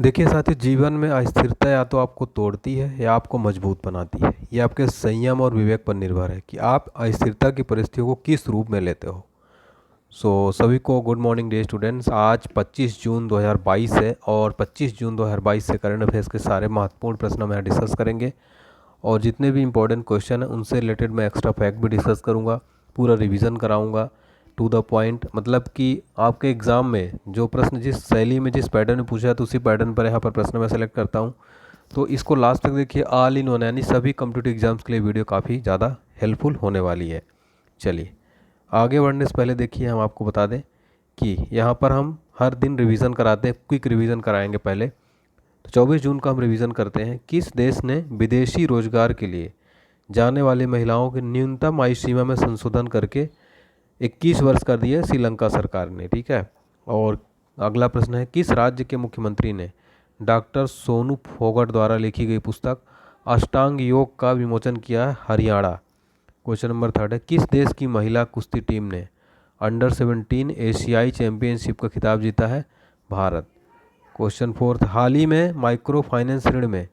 देखिए साथियों, जीवन में अस्थिरता या तो आपको तोड़ती है या आपको मजबूत बनाती है। ये आपके संयम और विवेक पर निर्भर है कि आप अस्थिरता की परिस्थितियों को किस रूप में लेते हो। सभी को गुड मॉर्निंग डे स्टूडेंट्स। आज 25 जून 2022 है और 25 जून 2022 से करंट अफेयर्स के सारे महत्वपूर्ण प्रश्न हम यहाँ डिस्कस करेंगे और जितने भी इंपॉर्टेंट क्वेश्चन हैं उनसे रिलेटेड मैं एक्स्ट्रा फैक्ट भी डिस्कस करूँगा, पूरा रिवीजन कराऊँगा टू द पॉइंट। मतलब कि आपके एग्ज़ाम में जो प्रश्न जिस शैली में जिस पैटर्न में पूछा है तो उसी पैटर्न पर यहाँ पर प्रश्न मैं सेलेक्ट करता हूँ। तो इसको लास्ट तक देखिए, ऑल इन वन यानी सभी कम्पिटिटिव एग्जाम्स के लिए वीडियो काफ़ी ज़्यादा हेल्पफुल होने वाली है। चलिए आगे बढ़ने से पहले देखिए हम आपको बता दें कि यहाँ पर हम हर दिन रिवीजन कराते हैं, क्विक रिवीजन कराएंगे पहले। तो 24 जून का हम रिवीजन करते हैं। किस देश ने विदेशी रोजगार के लिए जाने वाली महिलाओं की न्यूनतम आयु सीमा में संशोधन करके 21 वर्ष कर दिए? श्रीलंका सरकार ने। ठीक है। और अगला प्रश्न है, किस राज्य के मुख्यमंत्री ने डॉक्टर सोनू फोगट द्वारा लिखी गई पुस्तक अष्टांग योग का विमोचन किया है? हरियाणा। क्वेश्चन नंबर 3 है, किस देश की महिला कुश्ती टीम ने अंडर 17 एशियाई चैंपियनशिप का खिताब जीता है? भारत। क्वेश्चन 4, हाल ही में माइक्रो फाइनेंस ऋण में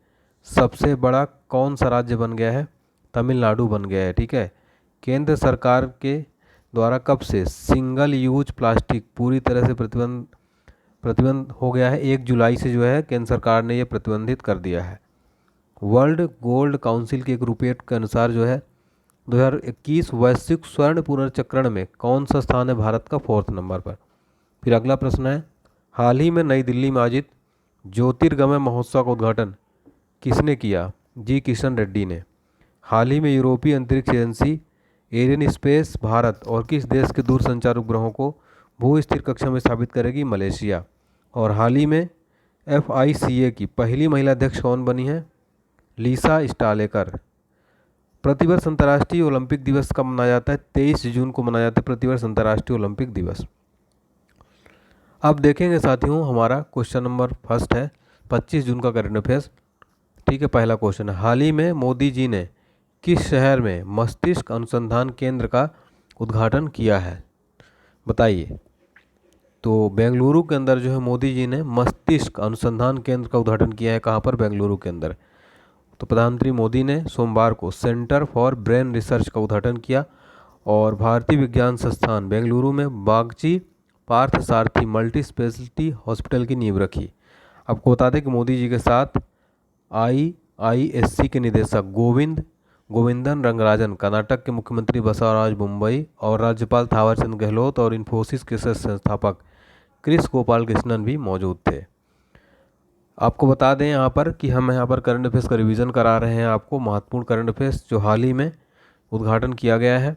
सबसे बड़ा कौन सा राज्य बन गया है? तमिलनाडु बन गया है। ठीक है। केंद्र सरकार के द्वारा कब से सिंगल यूज प्लास्टिक पूरी तरह से प्रतिबंध हो गया है? 1 जुलाई से जो है केंद्र सरकार ने ये प्रतिबंधित कर दिया है। वर्ल्ड गोल्ड काउंसिल के एक रिपोर्ट के अनुसार जो है 2021 वैश्विक स्वर्ण पुनर्चक्रण में कौन सा स्थान है भारत का? 4th नंबर पर। फिर अगला प्रश्न है, हाल ही में नई दिल्ली में आयोजित ज्योतिर्गमय महोत्सव का उद्घाटन किसने किया? जी किशन रेड्डी ने। हाल ही में यूरोपीय अंतरिक्ष एजेंसी एरियन स्पेस भारत और किस देश के दूरसंचार उपग्रहों को भू स्थिर कक्षा में स्थापित करेगी? मलेशिया। और हाल ही में FICA की पहली महिला अध्यक्ष कौन बनी है? लीसा स्टालेकर। प्रतिवर्ष अंतर्राष्ट्रीय ओलंपिक दिवस कब मनाया जाता है? 23 जून को मनाया जाता है प्रतिवर्ष अंतर्राष्ट्रीय ओलंपिक दिवस। अब देखेंगे साथियों, हमारा क्वेश्चन नंबर फर्स्ट है 25 जून का करंट अफेयर्स। ठीक है। पहला क्वेश्चन है, हाल ही में मोदी जी ने किस शहर में मस्तिष्क अनुसंधान केंद्र का उद्घाटन किया है? बताइए। तो बेंगलुरु के अंदर जो है मोदी जी ने मस्तिष्क अनुसंधान केंद्र का उद्घाटन किया है। कहाँ पर? बेंगलुरु के अंदर। तो प्रधानमंत्री मोदी ने सोमवार को सेंटर फॉर ब्रेन रिसर्च का उद्घाटन किया और भारतीय विज्ञान संस्थान बेंगलुरु में बागची पार्थ सारथी मल्टी स्पेशलिटी हॉस्पिटल की नींव रखी। आपको बता दें कि मोदी जी के साथ IISc के निदेशक गोविंदन रंगराजन, कर्नाटक के मुख्यमंत्री बसवराज मुंबई और राज्यपाल थावरचंद गहलोत और इन्फोसिस के संस्थापक क्रिस गोपाल कृष्णन भी मौजूद थे। आपको बता दें यहाँ पर कि हम यहाँ पर करंट अफेयर्स का रिवीजन करा रहे हैं आपको, महत्वपूर्ण करंट अफेयर्स जो हाल ही में उद्घाटन किया गया है।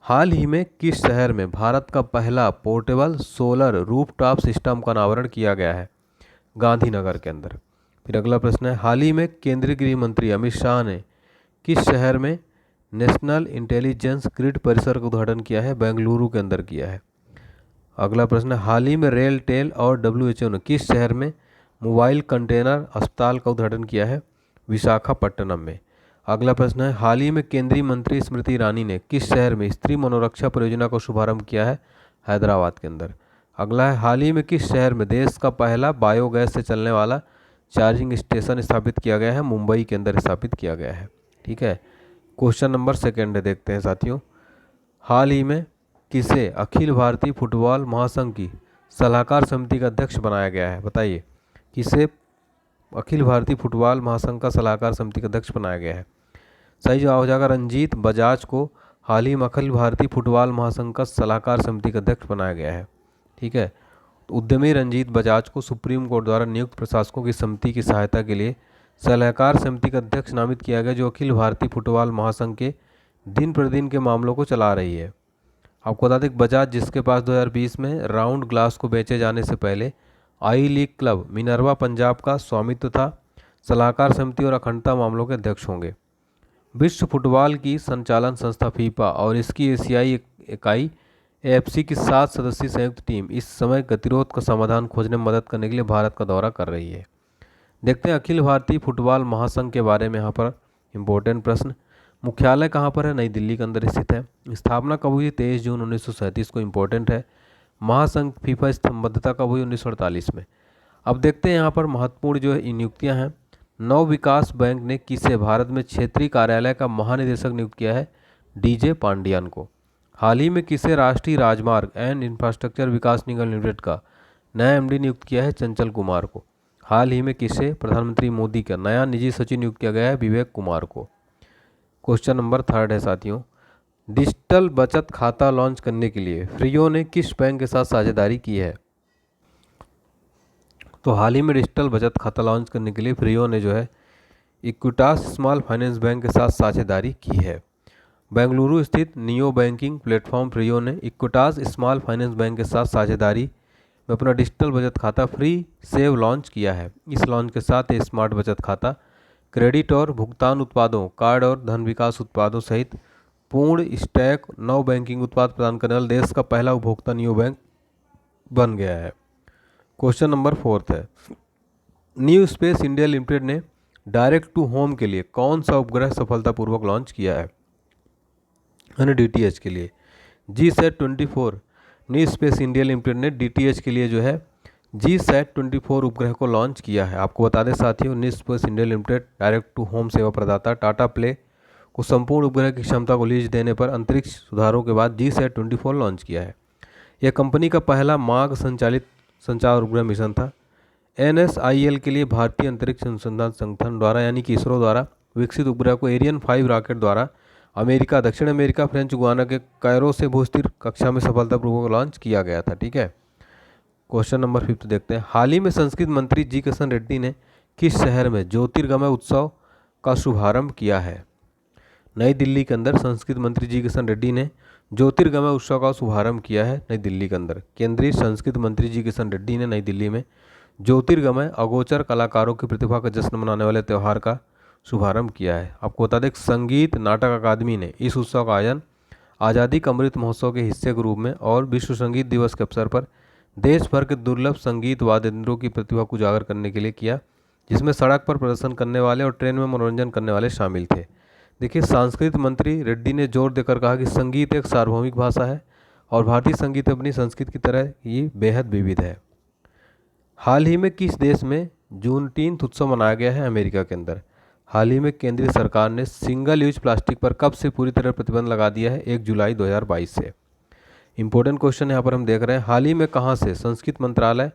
हाल ही में किस शहर में भारत का पहला पोर्टेबल सोलर रूफटॉप सिस्टम का अनावरण किया गया है? गांधीनगर के अंदर। फिर अगला प्रश्न है, हाल ही में केंद्रीय गृह मंत्री अमित शाह ने किस शहर में नेशनल इंटेलिजेंस ग्रिड परिसर का उद्घाटन किया है? बेंगलुरु के अंदर किया है। अगला प्रश्न है, हाल ही में रेल टेल और WHO ने किस शहर में मोबाइल कंटेनर अस्पताल का उद्घाटन किया है? विशाखापट्टनम में। अगला प्रश्न है, हाल ही में केंद्रीय मंत्री स्मृति ईरानी ने किस शहर में स्त्री मनोरक्षा परियोजना का शुभारंभ किया है? हैदराबाद के अंदर। अगला है, हाल ही में किस शहर में देश का पहला बायोगैस से चलने वाला चार्जिंग स्टेशन स्थापित किया गया है? मुंबई के अंदर स्थापित किया गया है। ठीक है। क्वेश्चन नंबर 2 देखते हैं साथियों, हाल ही में किसे अखिल भारतीय फुटबॉल महासंघ की सलाहकार समिति का अध्यक्ष बनाया गया है? बताइए, किसे अखिल भारतीय फुटबॉल महासंघ का सलाहकार समिति का अध्यक्ष बनाया गया है? सही जवाब हो जाएगा रंजीत बजाज को हाल ही में अखिल भारतीय फुटबॉल महासंघ का सलाहकार समिति का अध्यक्ष बनाया गया है। ठीक है। तो उद्यमी रंजीत बजाज को सुप्रीम कोर्ट द्वारा नियुक्त प्रशासकों की समिति की सहायता के लिए सलाहकार समिति का अध्यक्ष नामित किया गया, जो अखिल भारतीय फुटबॉल महासंघ के दिन प्रतिदिन के मामलों को चला रही है। आपको बता दें कि बजाज, जिसके पास 2020 में राउंड ग्लास को बेचे जाने से पहले आई लीग क्लब मिनर्वा पंजाब का स्वामित्व था, सलाहकार समिति और अखंडता मामलों के अध्यक्ष होंगे। विश्व फुटबॉल की संचालन संस्था फीफा और इसकी एशियाई इकाई AFC की 7 सदस्यीय संयुक्त टीम इस समय गतिरोध का समाधान खोजने में मदद करने के लिए भारत का दौरा कर रही है। देखते हैं अखिल भारतीय फुटबॉल महासंघ के बारे में। यहाँ पर इम्पोर्टेंट प्रश्न, मुख्यालय कहाँ पर है? नई दिल्ली के अंदर स्थित है। स्थापना कब हुई? 23 जून 1937 को। इम्पोर्टेंट है। महासंघ फीफा संबद्धता कब हुई? 1948 में। अब देखते हैं यहाँ पर महत्वपूर्ण जो है नियुक्तियाँ हैं। नव विकास बैंक ने किसे भारत में क्षेत्रीय कार्यालय का महानिदेशक नियुक्त किया है? डीजे पांडियन को। हाल ही में किसे राष्ट्रीय राजमार्ग and infrastructure Vikas Nigam limited का नया एमडी नियुक्त किया है? चंचल कुमार को। हाल ही में किसे प्रधानमंत्री मोदी का नया निजी सचिव नियुक्त किया गया है? विवेक कुमार को। क्वेश्चन नंबर 3 है साथियों, डिजिटल बचत खाता लॉन्च करने के लिए फ्रियो ने किस बैंक के साथ साझेदारी की है? तो हाल ही में डिजिटल बचत खाता लॉन्च करने के लिए फ्रियो ने जो है इक्विटास स्मॉल फाइनेंस बैंक के साथ साझेदारी की है। बेंगलुरु स्थित नियो बैंकिंग प्लेटफॉर्म फ्रियो ने इक्विटास स्मॉल फाइनेंस बैंक के साथ साझेदारी में अपना डिजिटल बचत खाता फ्री सेव लॉन्च किया है। इस लॉन्च के साथ ये स्मार्ट बचत खाता क्रेडिट और भुगतान उत्पादों, कार्ड और धन विकास उत्पादों सहित पूर्ण स्टैक नौ बैंकिंग उत्पाद प्रदान करने वाला देश का पहला उपभोक्ता नियो बैंक बन गया है। क्वेश्चन नंबर 4 है, न्यू स्पेस इंडिया लिमिटेड ने डायरेक्ट टू होम के लिए कौन सा उपग्रह सफलतापूर्वक लॉन्च किया है? यानी डीटीएच के लिए GSAT-24। New Space India limited ने डीटीएच के लिए जो है GSAT-24 उपग्रह को लॉन्च किया है। आपको बता दें साथियों, New Space India Limited direct to home सेवा प्रदाता टाटा प्ले को संपूर्ण उपग्रह की क्षमता को लीज देने पर अंतरिक्ष सुधारों के बाद GSAT-24 लॉन्च किया है। यह कंपनी का पहला मार्ग संचालित संचार उपग्रह मिशन था। NSIL के लिए भारतीय अंतरिक्ष अनुसंधान संगठन द्वारा यानी कि इसरो द्वारा विकसित उपग्रह को एरियन 5 रॉकेट द्वारा अमेरिका, दक्षिण अमेरिका, फ्रेंच गुयाना के कैरो से भूस्थिर कक्षा में सफलतापूर्वक लॉन्च किया गया था। ठीक है, क्वेश्चन नंबर 5 देखते हैं। हाल ही में संस्कृत मंत्री जी किशन रेड्डी ने किस शहर में ज्योतिर्गमय उत्सव का शुभारंभ किया है? नई दिल्ली के अंदर संस्कृत मंत्री जी किशन रेड्डी ने ज्योतिर्गमय उत्सव का शुभारंभ किया है नई दिल्ली के अंदर। केंद्रीय संस्कृत मंत्री जी किशन रेड्डी ने नई दिल्ली में ज्योतिर्गमय अगोचर कलाकारों की प्रतिभा का जश्न मनाने वाले त्यौहार का शुभारंभ किया है। आपको बता दें संगीत नाटक अकादमी ने इस उत्सव का आयोजन आज़ादी का अमृत महोत्सव के हिस्से के रूप में और विश्व संगीत दिवस के अवसर पर देश भर के दुर्लभ संगीत वाद्ययंत्रों की प्रतिभा को उजागर करने के लिए किया, जिसमें सड़क पर प्रदर्शन करने वाले और ट्रेन में मनोरंजन करने वाले शामिल थे। देखिए, सांस्कृतिक मंत्री रेड्डी ने जोर देकर कहा कि संगीत एक सार्वभौमिक भाषा है और भारतीय संगीत अपनी संस्कृति की तरह ही बेहद विविध है। हाल ही में किस देश में जूनटीन्थ उत्सव मनाया गया है? अमेरिका के अंदर। हाल ही में केंद्रीय सरकार ने सिंगल यूज प्लास्टिक पर कब से पूरी तरह प्रतिबंध लगा दिया है? 1 जुलाई 2022 से। इंपॉर्टेंट क्वेश्चन यहाँ पर हम देख रहे हैं, हाल ही में कहाँ से संस्कृत मंत्रालय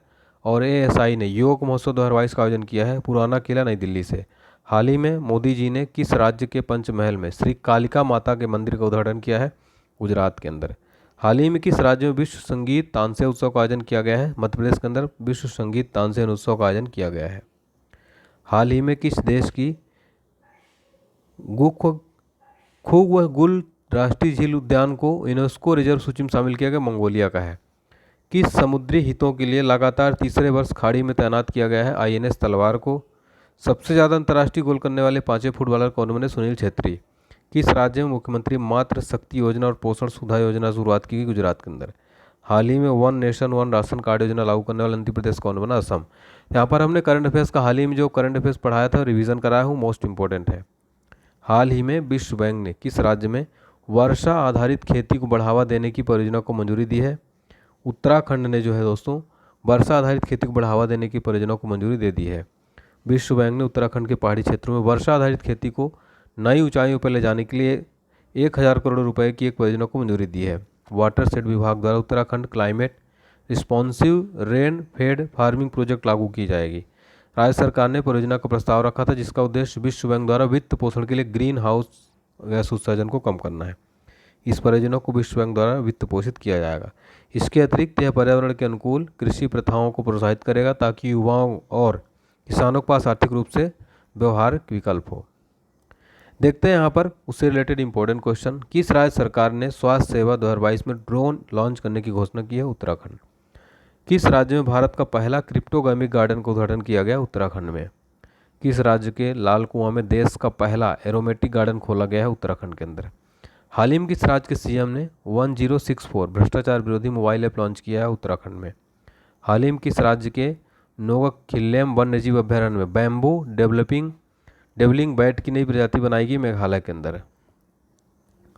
और ASI ने योग महोत्सव 2022 का आयोजन किया है? पुराना किला नई दिल्ली से। हाल ही में मोदी जी ने किस राज्य के पंचमहल में श्री कालिका माता के मंदिर का उद्घाटन किया है? गुजरात के अंदर। हाल ही में किस राज्य में विश्व संगीत तानसेन उत्सव का आयोजन किया गया है? मध्य प्रदेश के अंदर विश्व संगीत तानसेन उत्सव का आयोजन किया गया है। हाल ही में किस देश की खुग व गुल राष्ट्रीय झील उद्यान को यूनेस्को रिजर्व सूची में शामिल किया गया? मंगोलिया का है। किस समुद्री हितों के लिए लगातार तीसरे वर्ष खाड़ी में तैनात किया गया है? INS तलवार को। सबसे ज़्यादा अंतर्राष्ट्रीय गोल करने वाले 5वें फुटबॉलर कौन बने? सुनील छेत्री। किस राज्य में मुख्यमंत्री मातृ शक्ति योजना और पोषण सुधा योजना शुरुआत की गई? गुजरात के अंदर। हाल ही में 1 नेशन 1 राशन कार्ड योजना लागू करने वाला अंतिम प्रदेश कौन बना? असम। यहाँ पर हमने करंट अफेयर्स का हाल ही में जो करंट अफेयर्स पढ़ाया था रिवीजन कराया हूँ, मोस्ट इंपॉर्टेंट है। हाल ही में विश्व बैंक ने किस राज्य में वर्षा आधारित खेती को बढ़ावा देने की परियोजना को मंजूरी दी है? उत्तराखंड ने जो है दोस्तों वर्षा आधारित खेती को बढ़ावा देने की परियोजना को मंजूरी दे दी है। विश्व बैंक ने उत्तराखंड के पहाड़ी क्षेत्रों में वर्षा आधारित खेती को नई ऊंचाइयों पर ले जाने के लिए 1000 करोड़ रुपए की एक परियोजना को मंजूरी दी है। वाटरशेड विभाग द्वारा Uttarakhand climate responsive rain fade farming project लागू की जाएगी। राज्य सरकार ने परियोजना का प्रस्ताव रखा था जिसका उद्देश्य विश्व बैंक द्वारा वित्त पोषण के लिए ग्रीन हाउस गैस उत्सर्जन को कम करना है। इस परियोजना को विश्व बैंक द्वारा वित्त पोषित किया जाएगा। इसके अतिरिक्त यह पर्यावरण के अनुकूल कृषि प्रथाओं को प्रोत्साहित करेगा ताकि युवाओं और किसानों के पास आर्थिक रूप से व्यवहारिक विकल्प हो। देखते हैं यहाँ पर उससे रिलेटेड इंपॉर्टेंट क्वेश्चन, किस राज्य सरकार ने स्वास्थ्य सेवा 2022 में ड्रोन लॉन्च करने की घोषणा की है? उत्तराखंड। किस राज्य में भारत का पहला क्रिप्टोगामिक गार्डन का उद्घाटन किया गया? उत्तराखंड में। किस राज्य के लाल कुआं में देश का पहला एरोमेटिक गार्डन खोला गया है? उत्तराखंड के अंदर। हाल ही में किस राज्य के CM ने 1064 भ्रष्टाचार विरोधी मोबाइल ऐप लॉन्च किया है? उत्तराखंड में। हाल ही में किस राज्य के नोगखिल्लेम वन्यजीव अभ्यारण्य में बैम्बू डेवलिंग बैट की नई प्रजाति बनाएगी? मेघालय के अंदर।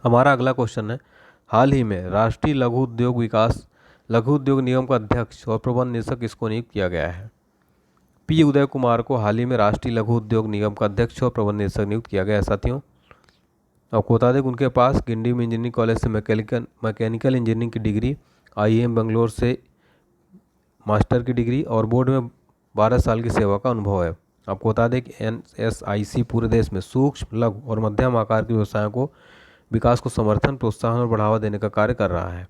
हमारा अगला क्वेश्चन है, हाल ही में राष्ट्रीय लघु उद्योग निगम का अध्यक्ष और प्रबंध निदेशक किसको नियुक्त किया गया है? पी उदय कुमार को हाल ही में राष्ट्रीय लघु उद्योग निगम का अध्यक्ष और प्रबंध निदेशक नियुक्त किया गया है साथियों। आपको बता दें कि उनके पास गिंडी में इंजीनियरिंग कॉलेज से मैकेनिकल इंजीनियरिंग की डिग्री, आईआईएम बेंगलोर से मास्टर की डिग्री और बोर्ड में 12 साल की सेवा का अनुभव है। आपको बता दें कि एनएसआईसी पूरे देश में सूक्ष्म, लघु और मध्यम आकार के व्यवसायों को विकास को समर्थन, प्रोत्साहन और बढ़ावा देने का कार्य कर रहा है।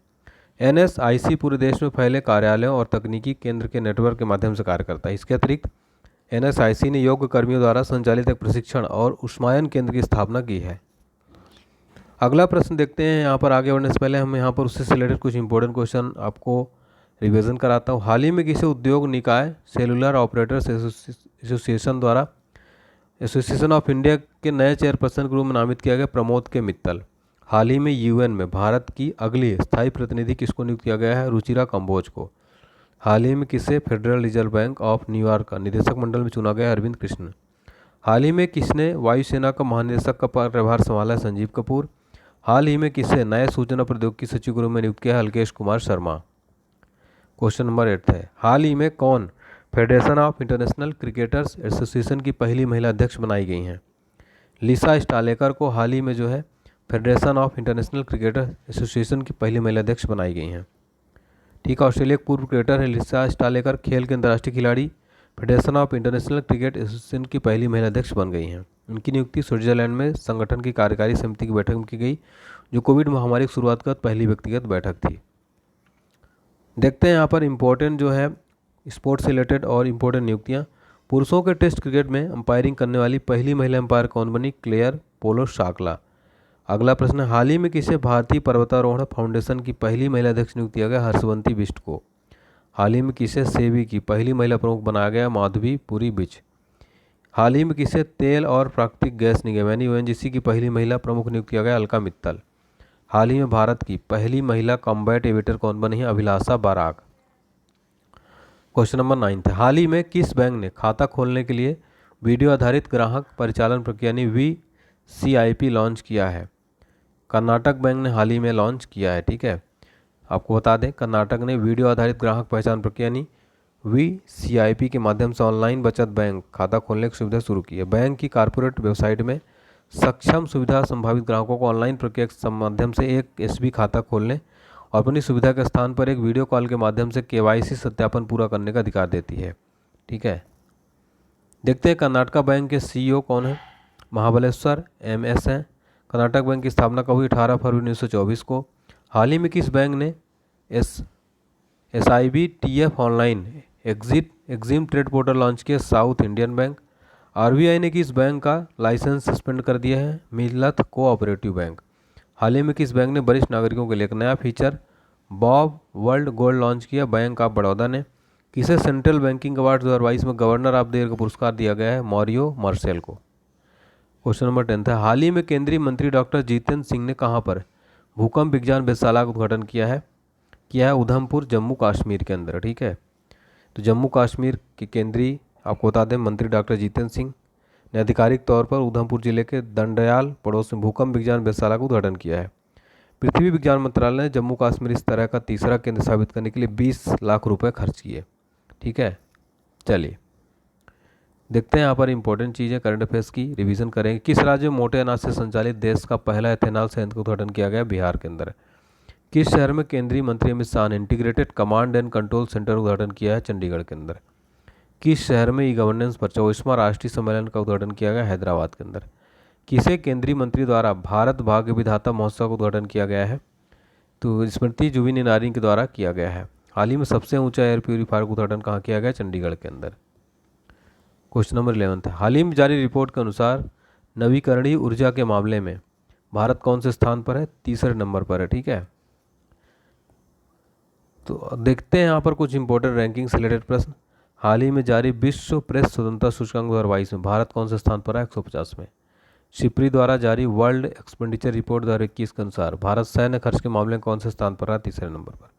एनएसआईसी पूरे देश में फैले कार्यालयों और तकनीकी केंद्र के नेटवर्क के माध्यम से कार्य करता है। इसके अतिरिक्त एनएसआईसी ने योग्य कर्मियों द्वारा संचालित एक प्रशिक्षण और ऊष्मायन केंद्र की स्थापना की है। अगला प्रश्न देखते हैं। यहाँ पर आगे बढ़ने से पहले हम यहाँ पर उससे रिलेटेड कुछ इंपॉर्टेंट क्वेश्चन आपको रिवीजन कराता हूँ। हाल ही में किसी उद्योग निकाय सेलुलर ऑपरेटर्स एसोसिएशन द्वारा एसोसिएशन ऑफ इंडिया के नए चेयरपर्सन के रूप में नामित किया गया प्रमोद के मित्तल। हाल ही में यूएन में भारत की अगली स्थायी प्रतिनिधि किसको नियुक्त किया गया है? रुचिरा कंबोज को। हाल ही में किसे federal reserve bank of New York का निदेशक मंडल में चुना गया? अरविंद कृष्ण। हाल ही में किसने वायुसेना का महानिदेशक का प्रभार संभाला है? संजीव कपूर। हाल ही में किसे नए सूचना प्रौद्योगिकी सचिव के रूप में नियुक्त किया है? हल्केश कुमार शर्मा। क्वेश्चन नंबर 8 है, हाल ही में कौन federation of international cricketers association की पहली महिला अध्यक्ष बनाई गई हैं? लिसा स्टालेकर को हाल ही में जो है federation of international cricketer association की पहली महिला अध्यक्ष बनाई गई हैं। ठीक है, ऑस्ट्रेलिया की पूर्व क्रिकेटर है लिसा स्टालेकर खेल के अंतर्राष्ट्रीय खिलाड़ी federation of international cricket association की पहली महिला अध्यक्ष बन गई हैं। उनकी नियुक्ति स्विट्जरलैंड में संगठन की कार्यकारी समिति की बैठक में की गई, जो कोविड महामारी की शुरुआत के बाद पहली व्यक्तिगत बैठक थी। देखते हैं यहाँ पर इम्पोर्टेंट जो है स्पोर्ट्स से रिलेटेड और इम्पोर्टेंट नियुक्तियाँ। पुरुषों के टेस्ट क्रिकेट में अंपायरिंग करने वाली पहली महिला अंपायर कौन बनी? क्लेयर पोलो शाकला। अगला प्रश्न, हाल ही में किसे भारतीय पर्वतारोहण फाउंडेशन की पहली महिला अध्यक्ष नियुक्त किया गया? हर्षवंती बिष्ट को। हाल ही में किसे सेबी की पहली महिला प्रमुख बनाया गया? माधवी पुरी बिच। हाल ही में किसे तेल और प्राकृतिक गैस निगम यानी ओएनजीसी की पहली महिला प्रमुख नियुक्त किया गया? अलका मित्तल। हाल ही में भारत की पहली महिला कॉम्बैट एविएटर कौन बनी है? अभिलाषा बाराक। क्वेश्चन नंबर 9 है, हाल ही में किस बैंक ने खाता खोलने के लिए वीडियो आधारित ग्राहक परिचालन प्रक्रिया यानी VCIP लॉन्च किया है? कर्नाटक बैंक ने हाल ही में लॉन्च किया है। ठीक है, आपको बता दें कर्नाटक ने वीडियो आधारित ग्राहक पहचान प्रक्रिया यानी VCIP के माध्यम से ऑनलाइन बचत बैंक खाता खोलने की सुविधा शुरू की है। बैंक की कॉर्पोरेट वेबसाइट में सक्षम सुविधा संभावित ग्राहकों को ऑनलाइन प्रक्रिया के माध्यम से एक SB खाता खोलने और अपनी सुविधा के स्थान पर एक वीडियो कॉल के माध्यम से KYC सत्यापन पूरा करने का अधिकार देती है। ठीक है, देखते हैं कर्नाटका बैंक के CEO कौन है? महाबलेश्वर MS हैं। कर्नाटक बैंक की स्थापना कब हुई? 18 फरवरी 1924 को। हाल ही में किस बैंक ने SIBTF online exim trade portal launch किया? South Indian Bank. RBI ने किस बैंक का लाइसेंस सस्पेंड कर दिया है? मिल्लत कोऑपरेटिव बैंक। हाल ही में किस बैंक ने वरिष्ठ नागरिकों के लिए एक नया feature Bob world gold launch किया? बैंक ऑफ बड़ौदा ने। किसे सेंट्रल बैंकिंग अवार्ड 2022 में गवर्नर ऑफ द ईयर का पुरस्कार दिया गया है? मॉरियो मार्सेल को। क्वेश्चन नंबर 10 है, हाल ही में केंद्रीय मंत्री डॉक्टर जितेंद्र सिंह ने कहाँ पर भूकंप विज्ञान वेधशाला का उद्घाटन किया है? उधमपुर जम्मू कश्मीर के अंदर। ठीक है, तो जम्मू कश्मीर के केंद्रीय आपको बता दें मंत्री डॉक्टर जितेंद्र सिंह ने आधिकारिक तौर पर उधमपुर जिले के दंडयाल पड़ोस में भूकंप विज्ञान वेधशाला का उद्घाटन किया है। पृथ्वी विज्ञान मंत्रालय ने जम्मू कश्मीर इस तरह का तीसरा केंद्र साबित करने के लिए 20 लाख रुपए खर्च किए। ठीक है, चलिए देखते हैं यहाँ पर इंपॉर्टेंट चीज़ें करंट अफेयर्स की रिवीजन करेंगे। किस राज्य में मोटे अनाज से संचालित देश का पहला एथेनॉल संयंत्र का उद्घाटन किया गया? बिहार के अंदर। किस शहर में केंद्रीय मंत्री अमित शाह ने integrated command and control centre का उद्घाटन किया है? चंडीगढ़ के अंदर। किस शहर में ई गवर्नेंस पर 24वां राष्ट्रीय सम्मेलन का उद्घाटन किया गया? हैदराबाद के अंदर। किसे केंद्रीय मंत्री द्वारा भारत भाग्य विधाता महोत्सव का उद्घाटन किया गया है? तो स्मृति जुबिन इरानी के द्वारा किया गया है। हाल ही में सबसे ऊंचा एयर प्यूरीफायर का उद्घाटन कहाँ किया गया? चंडीगढ़ के अंदर। क्वेश्चन नंबर 11 है, हाल ही में जारी रिपोर्ट के अनुसार नवीकरणीय ऊर्जा के मामले में भारत कौन से स्थान पर है? तीसरे नंबर पर है। ठीक है, तो देखते हैं यहाँ पर कुछ इंपॉर्टेंट रैंकिंग से रिलेटेड प्रश्न। हाल ही में जारी विश्व प्रेस स्वतंत्रता सूचकांक 2022 में भारत कौन से स्थान पर है? 150 में। शिप्री द्वारा जारी वर्ल्ड एक्सपेंडिचर रिपोर्ट 2021 के अनुसार भारत सैन्य खर्च के मामले में कौन से स्थान पर है? तीसरे नंबर पर।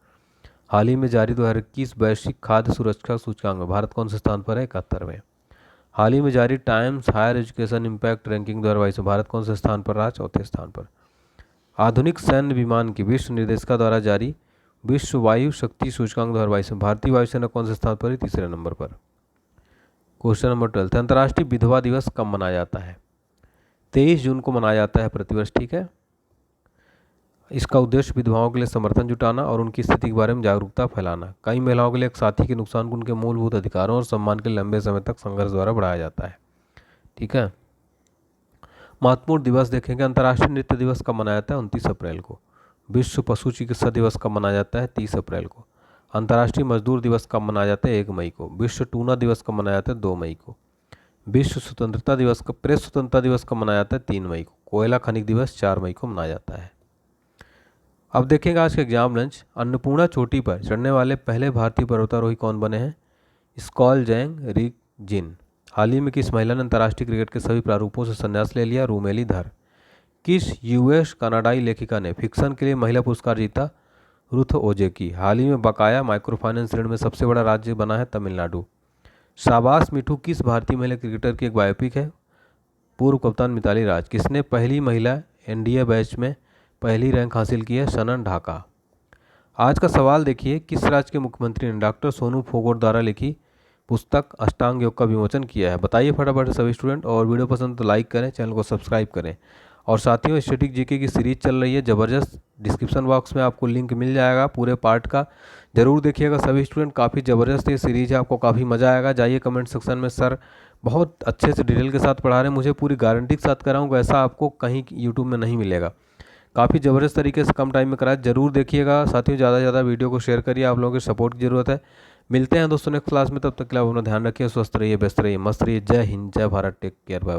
हाल ही में जारी 2021 वैश्विक खाद्य सुरक्षा सूचकांक में भारत कौन से स्थान पर है? 71वें। हाल ही में जारी Times Higher Education Impact Ranking 2022 में भारत कौन से स्थान पर रहा? चौथे स्थान पर। आधुनिक सैन्य विमान की विश्व निर्देशिका द्वारा जारी विश्व वायु शक्ति सूचकांक 2022 में भारतीय वायुसेना कौन से स्थान पर है? तीसरे नंबर पर। क्वेश्चन नंबर 12, अंतर्राष्ट्रीय विधवा दिवस कब मनाया जाता है? 23 जून को मनाया जाता है प्रतिवर्ष, ठीक है। इसका उद्देश्य विधवाओं के लिए समर्थन जुटाना और उनकी स्थिति के बारे में जागरूकता फैलाना। कई महिलाओं के लिए एक साथी के नुकसान को उनके मूलभूत अधिकारों और सम्मान के लंबे समय तक संघर्ष द्वारा बढ़ाया जाता है, ठीक है। महत्वपूर्ण दिवस देखेंगे। अंतर्राष्ट्रीय नृत्य दिवस कब मनाया जाता है? 29 अप्रैल को। विश्व पशु चिकित्सा दिवस कब मनाया जाता है? 30 अप्रैल को। अंतर्राष्ट्रीय मजदूर दिवस कब मनाया जाता है? 1 मई को। विश्व टूना दिवस कब मनाया जाता है? 2 मई को। विश्व स्वतंत्रता दिवस का प्रेस स्वतंत्रता दिवस कब मनाया जाता है? 3 मई को। कोयला खनिज दिवस 4 मई को मनाया जाता है। अब देखेंगे आज के एग्जाम लंच। अन्नपूर्णा चोटी पर चढ़ने वाले पहले भारतीय पर्वतारोही कौन बने हैं? स्कॉलजैंग रिगजिन। हाल ही में किस महिला ने अंतर्राष्ट्रीय क्रिकेट के सभी प्रारूपों से संन्यास ले लिया? रूमेली धर। किस यूएस कनाडाई लेखिका ने फिक्शन के लिए महिला पुरस्कार जीता? रुथ ओजेकी। हाल ही में बकाया माइक्रो फाइनेंस ऋण में सबसे बड़ा राज्य बना है तमिलनाडु। शाबाश मिठू किस भारतीय महिला क्रिकेटर की एक बायोपिक है? पूर्व कप्तान मिताली राज। किसने पहली महिला एनडीए बैच में पहली रैंक हासिल की है? शनन ढाका। आज का सवाल देखिए, किस राज्य के मुख्यमंत्री ने डॉक्टर सोनू फोगोट द्वारा लिखी पुस्तक अष्टांग योग का विमोचन किया है? बताइए फटाफट सभी स्टूडेंट। और वीडियो पसंद तो लाइक करें, चैनल को सब्सक्राइब करें। और साथियों, स्टैटिक जीके की सीरीज चल रही है ज़बरदस्त। डिस्क्रिप्शन बॉक्स में आपको लिंक मिल जाएगा पूरे पार्ट का, जरूर देखिएगा सभी स्टूडेंट। काफ़ी ज़बरदस्त ये सीरीज है, आपको काफ़ी मज़ा आएगा। जाइए कमेंट सेक्शन में, सर बहुत अच्छे से डिटेल के साथ पढ़ा रहे हैं, मुझे पूरी गारंटी के साथ कराऊँगा, ऐसा आपको कहीं यूट्यूब में नहीं मिलेगा। काफ़ी ज़बरदस्त तरीके से कम टाइम में कराया, जरूर देखिएगा साथियों। ज़्यादा से ज़्यादा वीडियो को शेयर करिए, आप लोगों की सपोर्ट की ज़रूरत है। मिलते हैं दोस्तों नेक्स्ट क्लास में, तब तक के लिए आप अपना ध्यान रखिए, स्वस्थ रहिए, व्यस्त रहिए, मस्त रहिए। जय हिंद, जय भारत, टेक केयर, बाय।